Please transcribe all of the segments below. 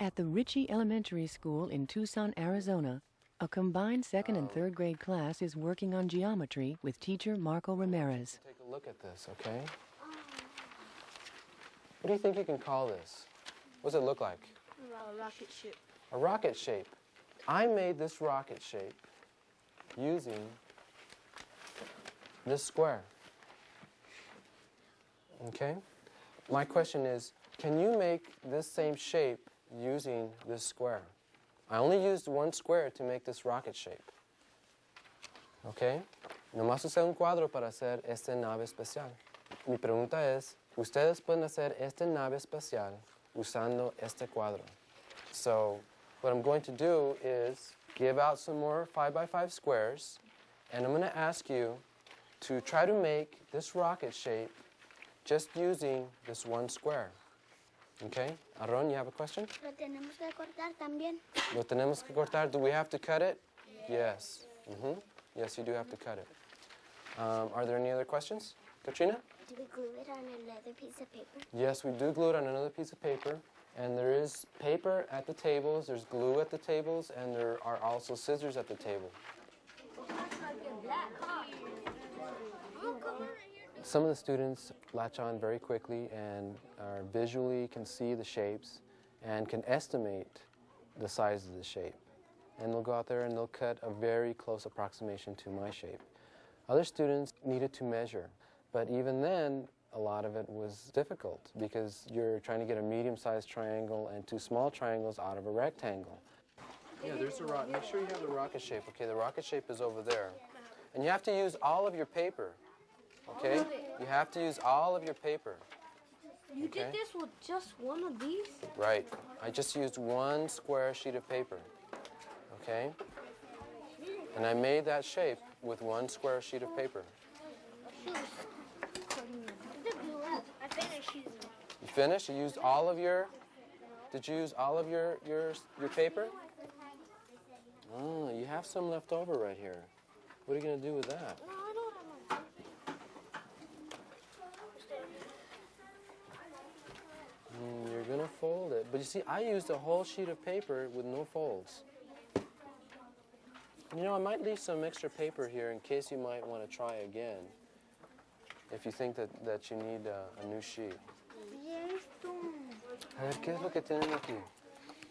At the Ritchie Elementary School in Tucson, Arizona, a combined second and third grade class is working on geometry with teacher Marco Ramirez. Take a look at this, okay? What do you think you can call this? What does it look like? A rocket ship. A rocket shape. I made this rocket shape using this square. Okay? My question is, can you make this same shape using this square? I only used one square to make this rocket shape. Okay? Nomás usé un cuadro para hacer esta nave espacial. Mi pregunta es, ¿ustedes pueden hacer esta nave espacial usando este cuadro? So, what I'm going to do is give out some more 5x5 squares, and I'm going to ask you to try to make this rocket shape just using this one square. Okay? Aaron, you have a question? Lo tenemos que cortar también. Lo tenemos que cortar. Do we have to cut it? Yes. Yes, you do have to cut it. Are there any other questions? Katrina? Do we glue it on another piece of paper? Yes, we do glue it on another piece of paper. And there is paper at the tables, there's glue at the tables, and there are also scissors at the table. Some of the students latch on very quickly and are visually can see the shapes and can estimate the size of the shape. And they'll go out there and they'll cut a very close approximation to my shape. Other students needed to measure, but even then, a lot of it was difficult because you're trying to get a medium-sized triangle and two small triangles out of a rectangle. Yeah, there's a rocket. Make sure you have the rocket shape. Okay, the rocket shape is over there. And you have to use all of your paper. Okay? You have to use all of your paper. You did this with just one of these? Right. I just used one square sheet of paper. Okay? And I made that shape with one square sheet of paper. I finished using it. You finished? You used all of your... Did you use all of your paper? Oh, you have some left over right here. What are you going to do with that? No, I don't have You're going to fold it. But you see, I used a whole sheet of paper with no folds. You know, I might leave some extra paper here in case you might want to try again. If you think that you need a new sheet. A ver, ¿qué es lo que tienen aquí?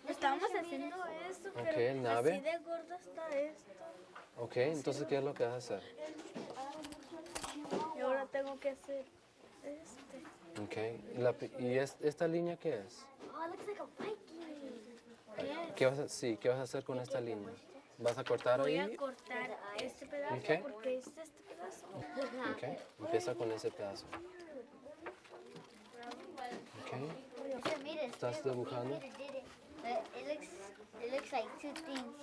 Estamos haciendo esto, pero Okay, el nave. así de gordo está esto. Ok, entonces, ¿qué es lo que vas a hacer? Y ahora tengo que hacer este. Ok, ¿y esta línea qué es? Oh, it looks like a Viking. ¿Qué vas a hacer con esta línea? ¿Vas a cortar Voy ahí? a cortar este pedazo Okay. porque es este pedazo. Ok, empieza con ese pedazo. Ok, ¿estás dibujando? It looks like two things.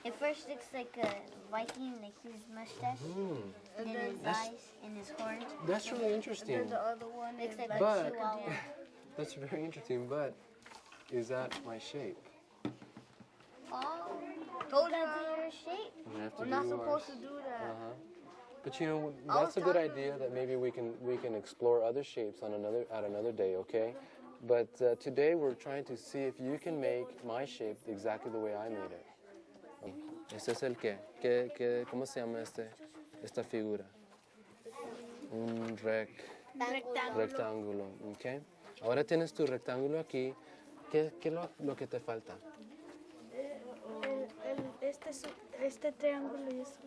It first looks like a Viking, like his mustache, and then his eyes and his horns. That's really interesting. The other one Looks is like like But- a chihuahua. That's very interesting, but is that my shape? Oh, told you your shape. We have to we're not do supposed ours. to do that. But you know, that's a good idea that maybe we can explore other shapes on another day, okay? But today we're trying to see if you can make my shape exactly the way I made it. ¿Este es el qué? ¿Cómo se llama esta figura? Un rectángulo, ¿ok? Ahora tienes tu rectángulo aquí. ¿Qué es lo que te falta? Este triángulo y eso.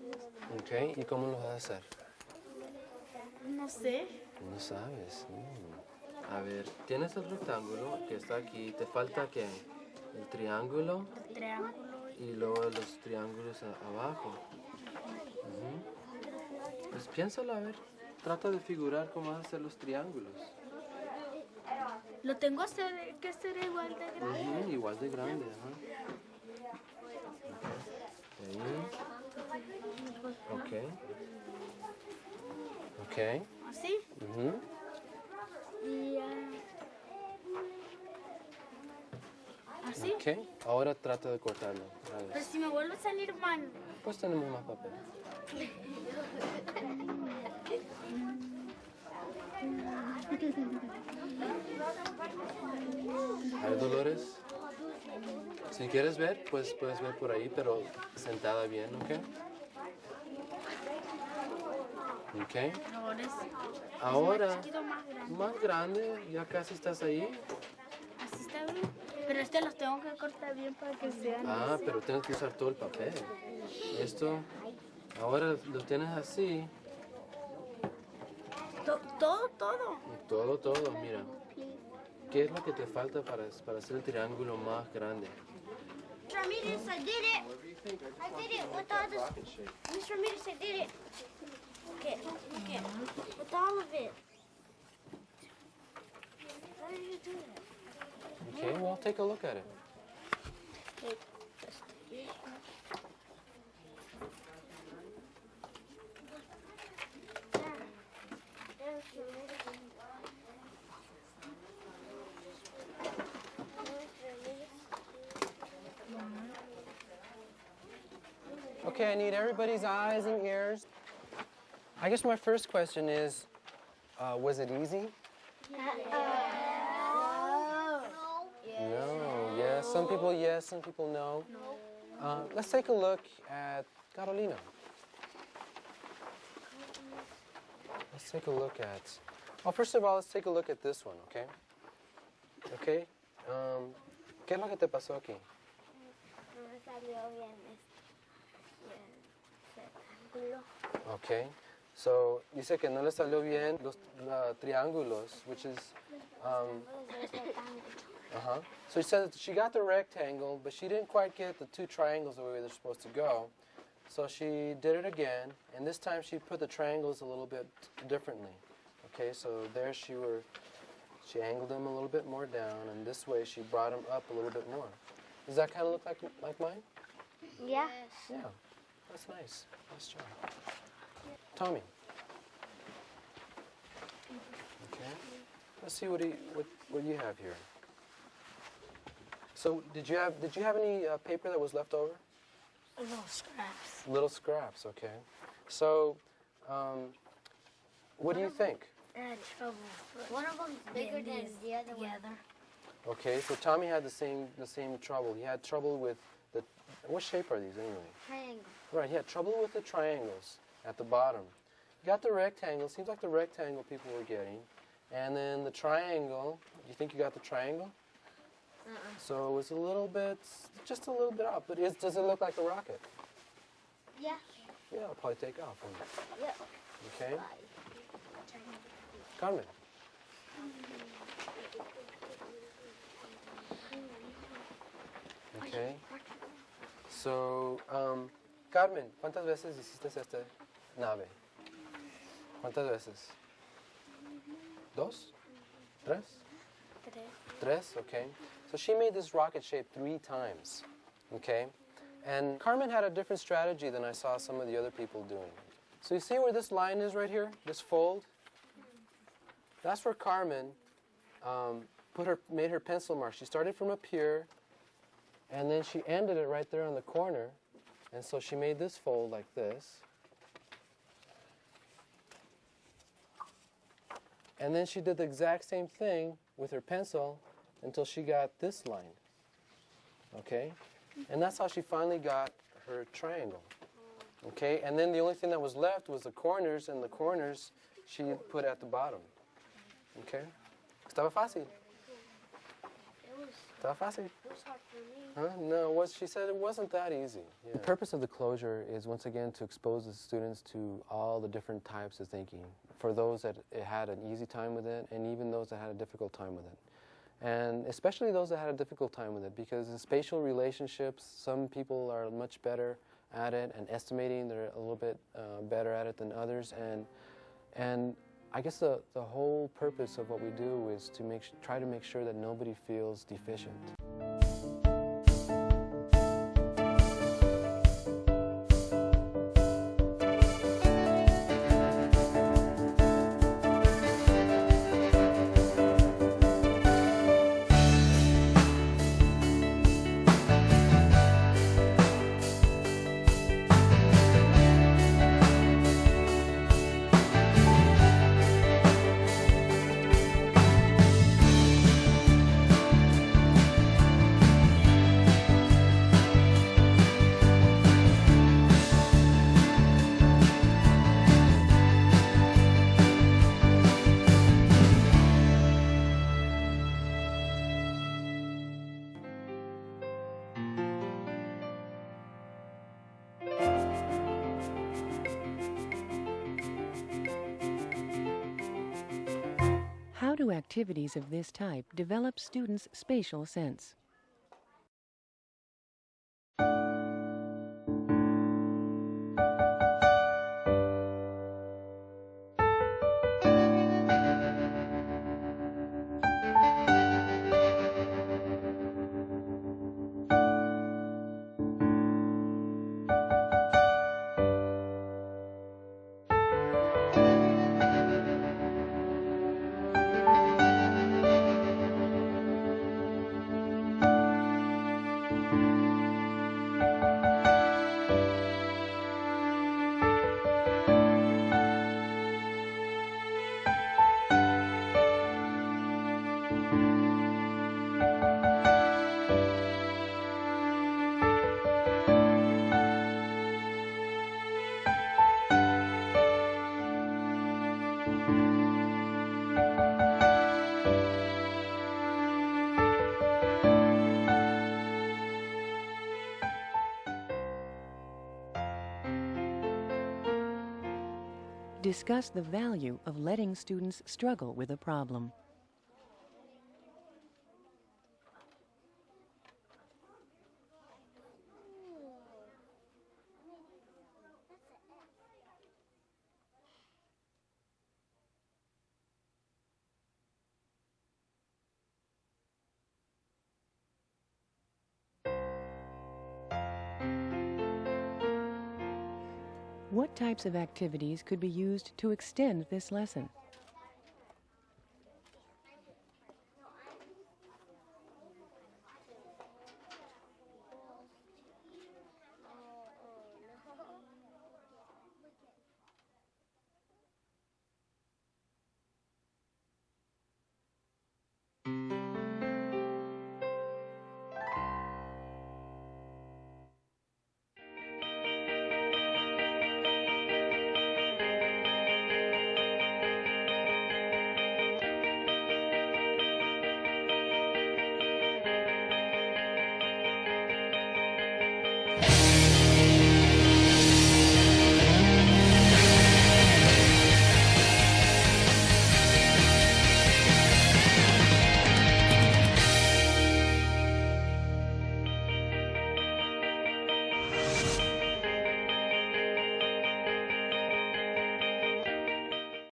¿Ok? ¿Y cómo lo vas a hacer? No sé. No sabes. A ver, tienes el rectángulo que está aquí. ¿Te falta qué? El triángulo Triángulo. y luego los triángulos abajo. Pues piénsalo, a ver. Trata de figurar cómo vas a hacer los triángulos. Lo tengo que hacer igual de grande. Igual de grande, ajá. Ahí. Ok. Así. Y así. Ok. Ahora trata de cortarlo. A ver. Pero si me vuelve a salir mal. Pues tenemos más papel. A ver, Dolores. Si quieres ver, pues puedes ver por ahí, pero sentada bien, ¿ok? ¿Ok? Ahora es Ahora, más chiquito, más grande. más grande, ya casi estás ahí. Así está bien. Pero los tengo que cortar bien para que sean. Ah, pero tienes que usar todo el papel. Esto, ahora lo tienes así. Todo. Todo, mira. ¿Qué es lo que te falta para hacer el triángulo más grande? Mr. Ramirez, I did it. I did it with all this. Mr. Ramirez, I did it. Okay, with all of it. How did you do that? Okay, well, take a look at it. Okay, I need everybody's eyes and ears. I guess my first question is, was it easy? No, yes. Some people yes, some people no. Let's take a look at Carolina. Let's take a look at... Well, first of all, let's take a look at this one, okay? Okay? ¿Qué es lo que te pasó aquí? Okay. So, dice que no le salió bien los triángulos, which is... So she said she got the rectangle, but she didn't quite get the two triangles the way they're supposed to go. So she did it again, and this time she put the triangles a little bit differently. Okay, so there she angled them a little bit more down, and this way she brought them up a little bit more. Does that kind of look like mine? Yeah. Yeah, that's nice. Nice job. Tommy. Okay. Let's see what you have here. So did you have any paper that was left over? Little scraps. Little scraps, okay. So, what do you think? I had trouble. One of them's bigger than the other one. Okay, so Tommy had the same trouble. He had trouble with what shape are these anyway? Triangle. Right, he had trouble with the triangles at the bottom. He got the rectangle. Seems like the rectangle people were getting. And then the triangle, you think you got the triangle? So it was just a little bit off. But does it look like a rocket? Yeah. Yeah, it'll probably take off. Yep. Okay. Carmen. Okay. So, Carmen, ¿cuántas veces hiciste esta nave? ¿Cuántas veces? ¿Dos? ¿Tres? Tres, okay. So she made this rocket shape 3 times, okay? And Carmen had a different strategy than I saw some of the other people doing. So you see where this line is right here, this fold? That's where Carmen made her pencil mark. She started from up here, and then she ended it right there on the corner. And so she made this fold like this. And then she did the exact same thing with her pencil until she got this line. Okay? And that's how she finally got her triangle. Okay? And then the only thing that was left was the corners, and the corners she put at the bottom. Okay? Estaba fácil. Estaba fácil. It was hard for me. Huh? No, she said it wasn't that easy. Yeah. The purpose of the closure is, once again, to expose the students to all the different types of thinking, for those that had an easy time with it, and even those that had a difficult time with it. And especially those that had a difficult time with it, because in spatial relationships, some people are much better at it, and estimating, they're a little bit better at it than others. And I guess the whole purpose of what we do is to try to make sure that nobody feels deficient. do activities of this type develop students' spatial sense? Discuss the value of letting students struggle with a problem. What types of activities could be used to extend this lesson?